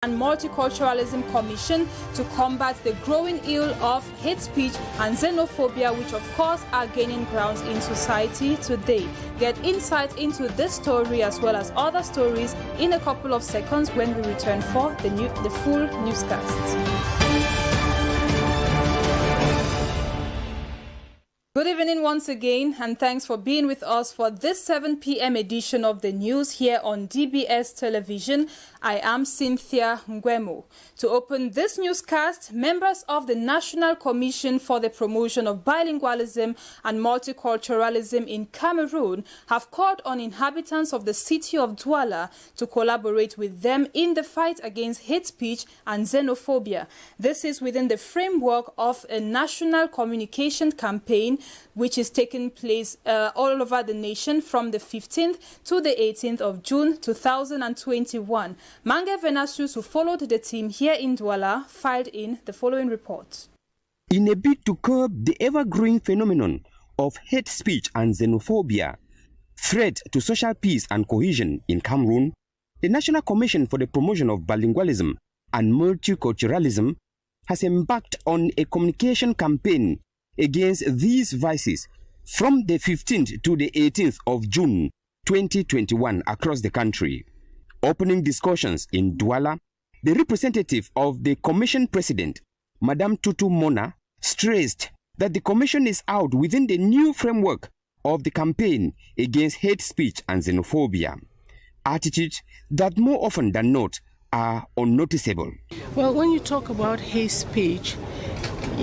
and Multiculturalism Commission to combat the growing ill of hate speech and xenophobia, which of course are gaining grounds in society today. Get insight into this story as well as other stories in a couple of seconds when we return for the full newscast. Good evening once again, and thanks for being with us for this 7 p.m. edition of the news here on DBS Television. I am Cynthia Ngwemo. To open this newscast, members of the National Commission for the Promotion of Bilingualism and Multiculturalism in Cameroon have called on inhabitants of the city of Douala to collaborate with them in the fight against hate speech and xenophobia. This is within the framework of a national communication campaign which is taking place all over the nation from the 15th to the 18th of June 2021. Mange Venasius, who followed the team here in Douala, filed in the following report. In a bid to curb the ever-growing phenomenon of hate speech and xenophobia, threat to social peace and cohesion in Cameroon, the National Commission for the Promotion of Bilingualism and Multiculturalism has embarked on a communication campaign against these vices from the 15th to the 18th of June 2021 across the country. Opening discussions in Douala, the representative of the Commission President, Madame Tutu Mona, stressed that the Commission is out within the new framework of the campaign against hate speech and xenophobia, attitudes that more often than not are unnoticeable. Well, when you talk about hate speech,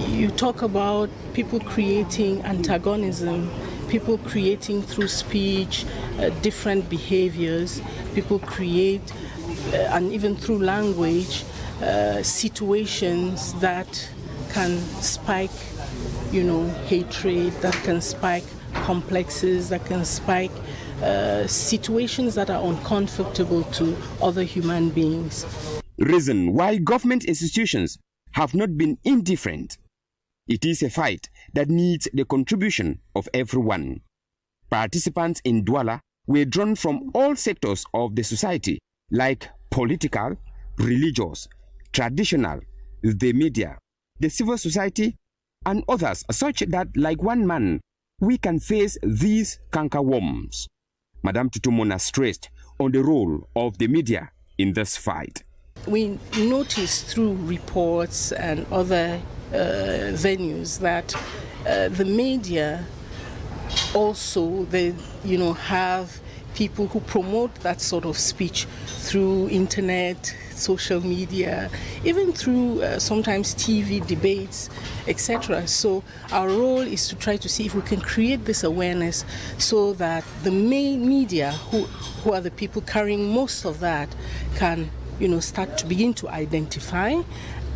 you talk about people creating antagonism, people creating through speech different behaviors, people create, and even through language, situations that can spike, hatred, that can spike complexes, that can spike situations that are uncomfortable to other human beings. Reason why government institutions have not been indifferent. It is a fight that needs the contribution of everyone. Participants in Douala were drawn from all sectors of the society, like political, religious, traditional, the media, the civil society, and others, such that, like one man, we can face these cankerworms. Madame Tutumona stressed on the role of the media in this fight. We noticed through reports and other venues that the media also, they have people who promote that sort of speech through internet, social media, even through sometimes TV debates, etc. So our role is to try to see if we can create this awareness so that the main media, who are the people carrying most of that, can start to begin to identify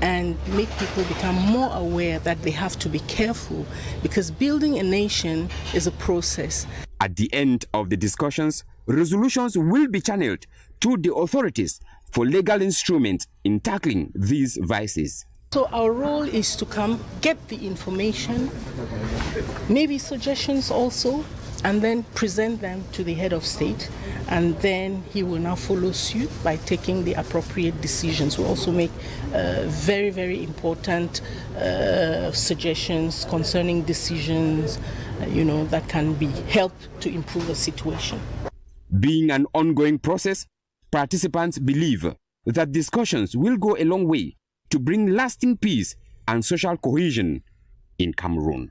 and make people become more aware that they have to be careful, because building a nation is a process. At the end of the discussions, resolutions will be channeled to the authorities for legal instruments in tackling these vices. So our role is to come, get the information, maybe suggestions also, and then present them to the head of state, and then he will now follow suit by taking the appropriate decisions. We'll also make very, very important suggestions concerning decisions, that can be helped to improve the situation. Being an ongoing process, participants believe that discussions will go a long way to bring lasting peace and social cohesion in Cameroon.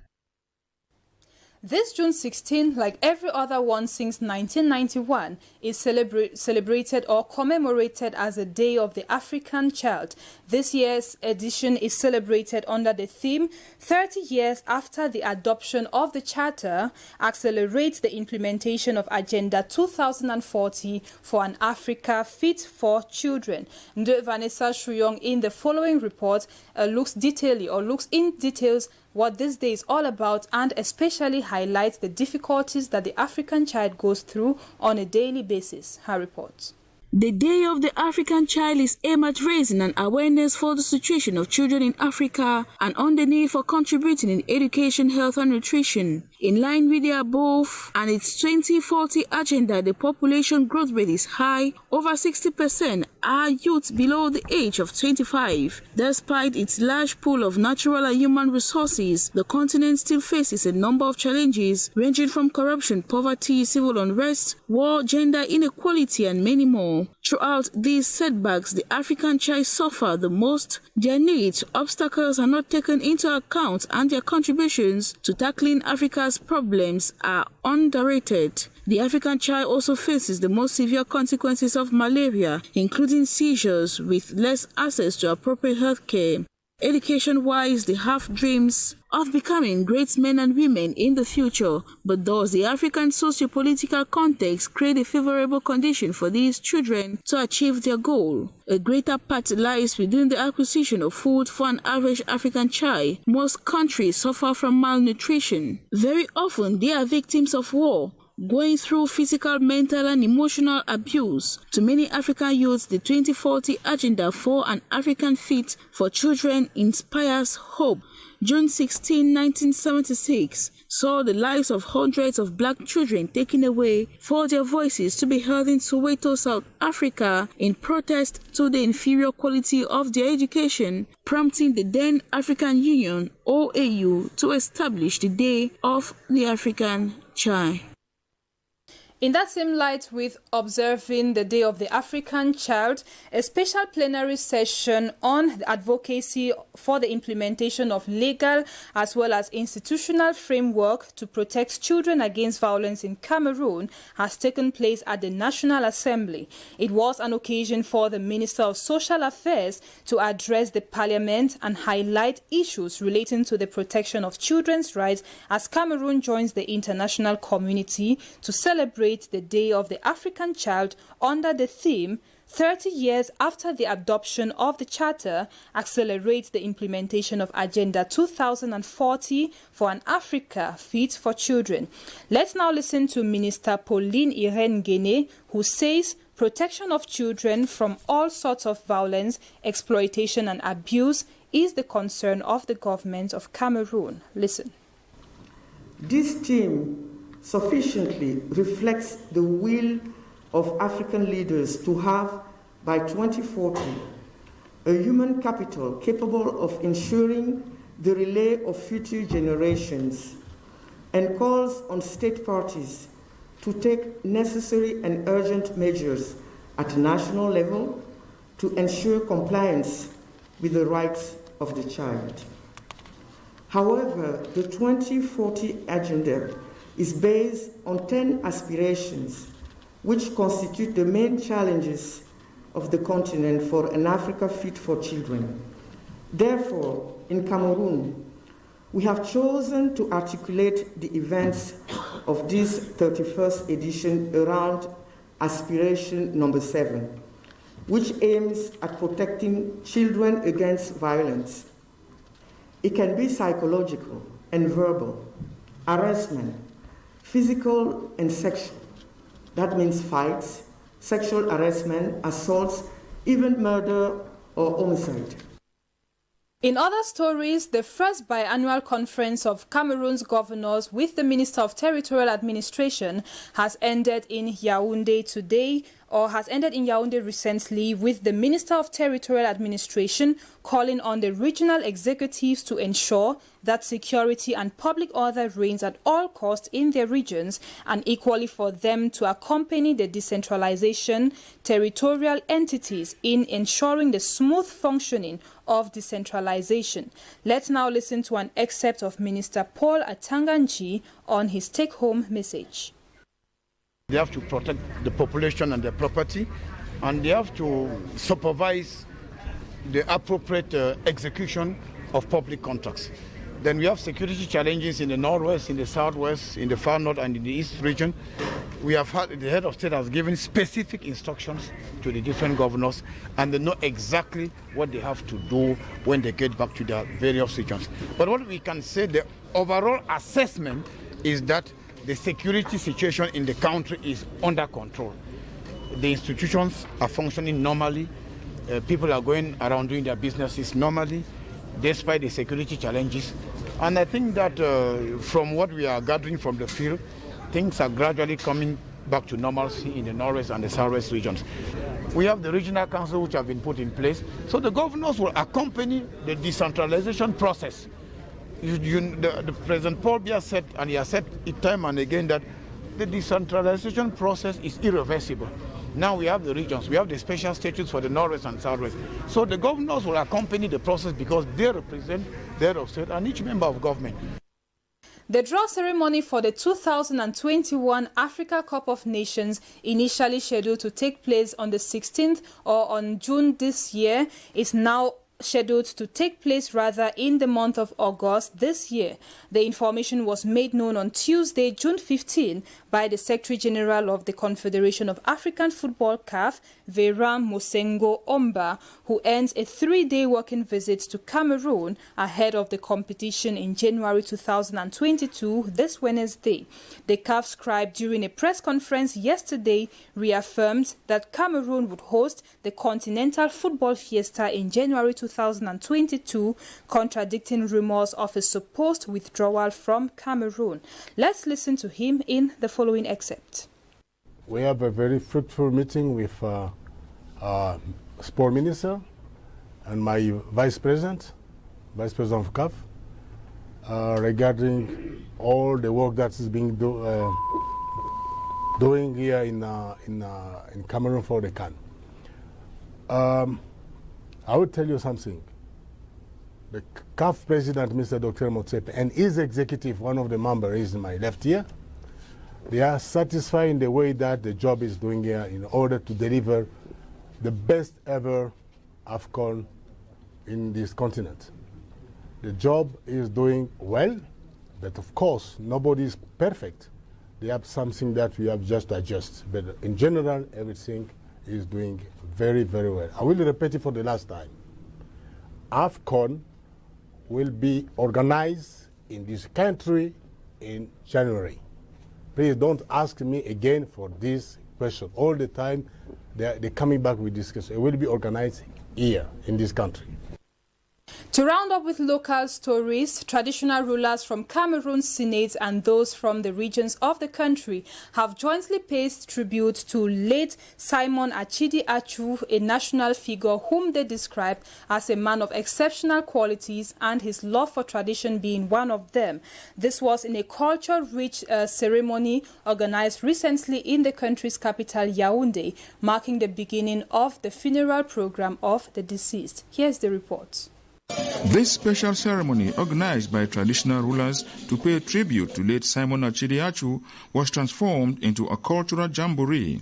This June 16, like every other one since 1991, is celebrated or commemorated as a Day of the African Child. This year's edition is celebrated under the theme 30 years after the adoption of the Charter, accelerates the implementation of Agenda 2040 for an Africa fit for children. Nde Vanessa Shuyong in the following report looks in details what this day is all about, and especially highlights the difficulties that the African child goes through on a daily basis. Her report. The Day of the African Child is aimed at raising an awareness for the situation of children in Africa and on the need for contributing in education, health and nutrition. In line with the above and its 2040 agenda, the population growth rate is high. Over 60% are youth below the age of 25. Despite its large pool of natural and human resources, the continent still faces a number of challenges ranging from corruption, poverty, civil unrest, war, gender inequality, and many more. Throughout these setbacks, the African child suffer the most. Their needs, obstacles are not taken into account, and their contributions to tackling Africa's problems are underrated. The African child also faces the most severe consequences of malaria, including seizures, with less access to appropriate health care. Education-wise, they have dreams of becoming great men and women in the future, but does the African socio-political context create a favorable condition for these children to achieve their goal? A greater part lies within the acquisition of food for an average African child. Most countries suffer from malnutrition. Very often, they are victims of war, going through physical, mental, and emotional abuse. To many African youths, the 2040 Agenda for an African Fit for Children inspires hope. June 16, 1976, saw the lives of hundreds of black children taken away for their voices to be heard in Soweto, South Africa, in protest to the inferior quality of their education, prompting the then African Union, OAU, to establish the Day of the African Child. In that same light, with observing the Day of the African Child, a special plenary session on advocacy for the implementation of legal as well as institutional framework to protect children against violence in Cameroon has taken place at the National Assembly. It was an occasion for the Minister of Social Affairs to address the Parliament and highlight issues relating to the protection of children's rights as Cameroon joins the international community to celebrate the Day of the African Child under the theme 30 years after the adoption of the Charter, accelerate the implementation of Agenda 2040 for an Africa fit for children. Let's now listen to Minister Pauline Irene Guéné, who says protection of children from all sorts of violence, exploitation and abuse is the concern of the government of Cameroon. Listen. This theme sufficiently reflects the will of African leaders to have, by 2040, a human capital capable of ensuring the relay of future generations, and calls on state parties to take necessary and urgent measures at national level to ensure compliance with the rights of the child. However, the 2040 Agenda is based on 10 aspirations, which constitute the main challenges of the continent for an Africa fit for children. Therefore, in Cameroon, we have chosen to articulate the events of this 31st edition around aspiration number 7, which aims at protecting children against violence. It can be psychological and verbal, harassment, physical and sexual. That means fights, sexual harassment, assaults, even murder or homicide. In other stories, the first biannual conference of Cameroon's governors with the Minister of Territorial Administration has ended in Yaounde today, or has ended in Yaounde recently, with the Minister of Territorial Administration calling on the regional executives to ensure that security and public order reigns at all costs in their regions, and equally for them to accompany the decentralization territorial entities in ensuring the smooth functioning of decentralization. Let's now listen to an excerpt of Minister Paul Atanganji on his take-home message. They have to protect the population and their property, and they have to supervise the appropriate execution of public contracts. Then we have security challenges in the northwest, in the southwest, in the far north and in the east region. We have had, the head of state has given specific instructions to the different governors, and they know exactly what they have to do when they get back to their various regions. But what we can say, the overall assessment is that the security situation in the country is under control. The institutions are functioning normally. People are going around doing their businesses normally. despite the security challenges. And I think that from what we are gathering from the field, things are gradually coming back to normalcy in the northwest and the southwest regions. We have the regional council which have been put in place, so the governors will accompany the decentralization process. The President Paul Biya said, and he has said it time and again, that the decentralization process is irreversible. Now we have the regions, we have the special statutes for the northwest and southwest. So the governors will accompany the process because they represent their state and each member of government. The draw ceremony for the 2021 Africa Cup of Nations, initially scheduled to take place on the 16th or on June this year, is now scheduled to take place in the month of August this year. The information was made known on Tuesday, June 15, by the Secretary General of the Confederation of African Football CAF, Vera Mosengo Omba, who ends a 3-day working visit to Cameroon ahead of the competition in January 2022 this Wednesday. The CAF scribe, during a press conference yesterday, reaffirmed that Cameroon would host the Continental Football Fiesta in January 2022, contradicting rumors of a supposed withdrawal from Cameroon. Let's listen to him in the following excerpt. We have a very fruitful meeting with Sport Minister and my Vice President of CAF, regarding all the work that is being doing here in Cameroon for the CAN. I will tell you something. The CAF President, Mr. Dr. Motsepe, and his executive, one of the members is in my left ear, they are satisfied in the way that the job is doing here in order to deliver the best ever AFCON in this continent. The job is doing well, but of course, nobody is perfect. They have something that we have just adjust. But in general, everything is doing very, very well. I will repeat it for the last time. AFCON will be organized in this country in January. Please don't ask me again for this question. All the time, they're coming back with this question. It will be organized here in this country. To round up with local stories, traditional rulers from Cameroon's Senate and those from the regions of the country have jointly paid tribute to late Simon Achidi Achu, a national figure whom they describe as a man of exceptional qualities and his love for tradition being one of them. This was in a culture-rich ceremony organized recently in the country's capital, Yaounde, marking the beginning of the funeral program of the deceased. Here's the report. This special ceremony, organized by traditional rulers to pay tribute to late Simon Achidi Achu, was transformed into a cultural jamboree.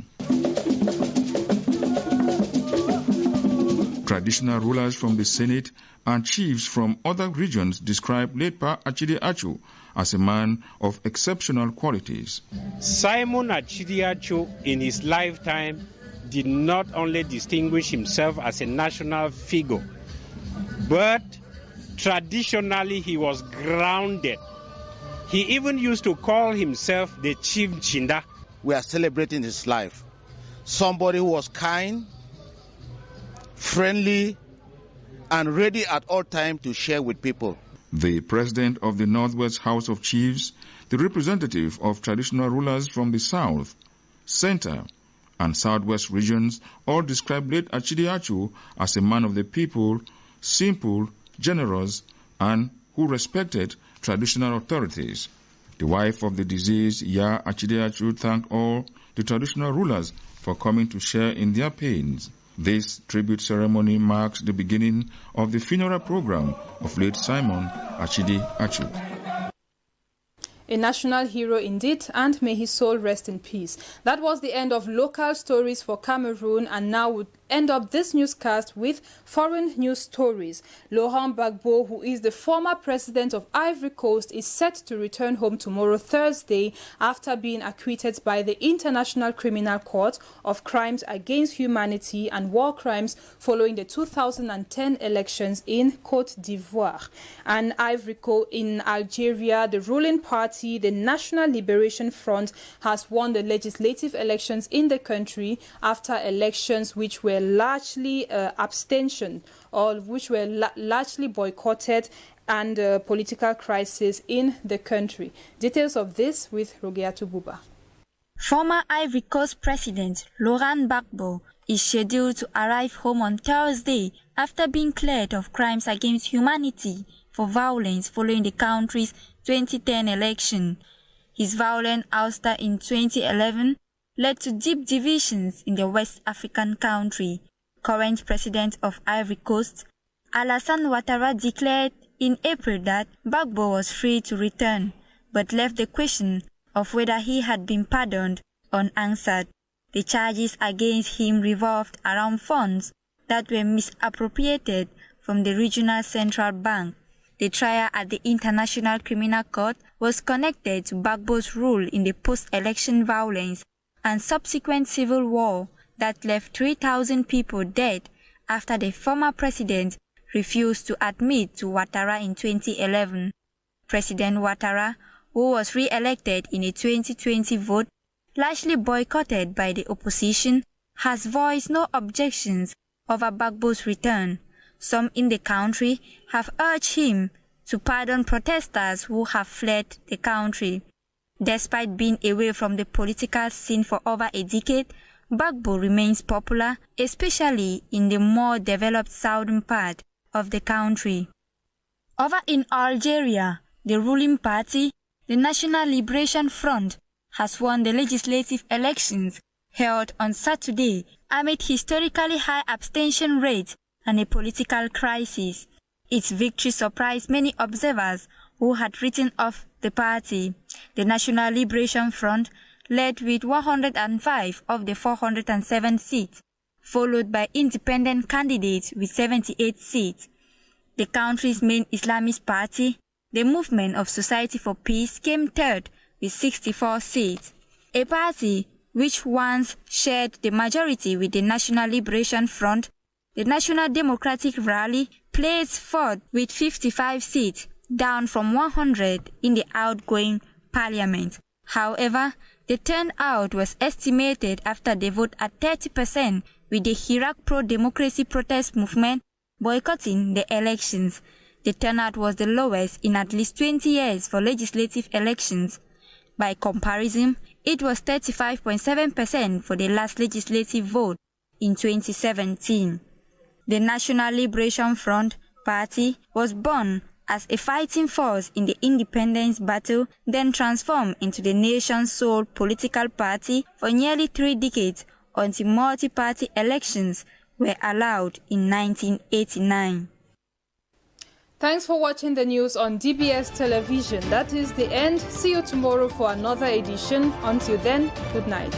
Traditional rulers from the Senate and chiefs from other regions described late Pa Achidi Achu as a man of exceptional qualities. Simon Achidi Achu in his lifetime did not only distinguish himself as a national figure, but traditionally he was grounded. He even used to call himself the Chief Chinda. We are celebrating his life. Somebody who was kind, friendly, and ready at all times to share with people. The president of the Northwest House of Chiefs, the representative of traditional rulers from the South, Center, and Southwest regions all described late Achidi Achu as a man of the people, simple, generous, and who respected traditional authorities. The wife of the deceased, Ya Achidi Achu, thanked all the traditional rulers for coming to share in their pains. This tribute ceremony marks the beginning of the funeral program of late Simon Achidi Achu. A national hero indeed, and may his soul rest in peace. That was the end of local stories for Cameroon, and now we'll end up this newscast with foreign news stories. Laurent Gbagbo, who is the former president of Ivory Coast, is set to return home tomorrow, Thursday, after being acquitted by the International Criminal Court of crimes against humanity and war crimes following the 2010 elections in Côte d'Ivoire. And Ivory Coast in Algeria, the ruling party, the National Liberation Front, has won the legislative elections in the country after elections which were were largely abstention, or which were largely boycotted, and political crisis in the country. Details of this with Rogiatu Buba. Former Ivory Coast President Laurent Gbagbo is scheduled to arrive home on Thursday after being cleared of crimes against humanity for violence following the country's 2010 election. His violent ouster in 2011 led to deep divisions in the West African country. Current president of Ivory Coast, Alassane Ouattara, declared in April that Gbagbo was free to return, but left the question of whether he had been pardoned unanswered. The charges against him revolved around funds that were misappropriated from the regional central bank. The trial at the International Criminal Court was connected to Gbagbo's role in the post-election violence and subsequent civil war that left 3,000 people dead after the former president refused to admit to Ouattara in 2011. President Ouattara, who was re-elected in a 2020 vote, largely boycotted by the opposition, has voiced no objections over Gbagbo's return. Some in the country have urged him to pardon protesters who have fled the country. Despite being away from the political scene for over a decade, Gbagbo remains popular, especially in the more developed southern part of the country. Over in Algeria, the ruling party, the National Liberation Front, has won the legislative elections held on Saturday amid historically high abstention rates and a political crisis. Its victory surprised many observers who had written off the party. The National Liberation Front led with 105 of the 407 seats, followed by independent candidates with 78 seats. The country's main Islamist party, the Movement of Society for Peace, came third with 64 seats. A party which once shared the majority with the National Liberation Front, the National Democratic Rally, placed fourth with 55 seats, down from 100 in the outgoing parliament. However, the turnout was estimated after the vote at 30%, with the Iraq pro-democracy protest movement boycotting the elections. The turnout was the lowest in at least 20 years for legislative elections. By comparison, it was 35.7% for the last legislative vote in 2017. The National Liberation Front party was born as a fighting force in the independence battle, then transformed into the nation's sole political party for nearly 3 decades until multi-party elections were allowed in 1989. Thanks for watching the news on DBS Television. That is the end. See you tomorrow for another edition. Until then, good night.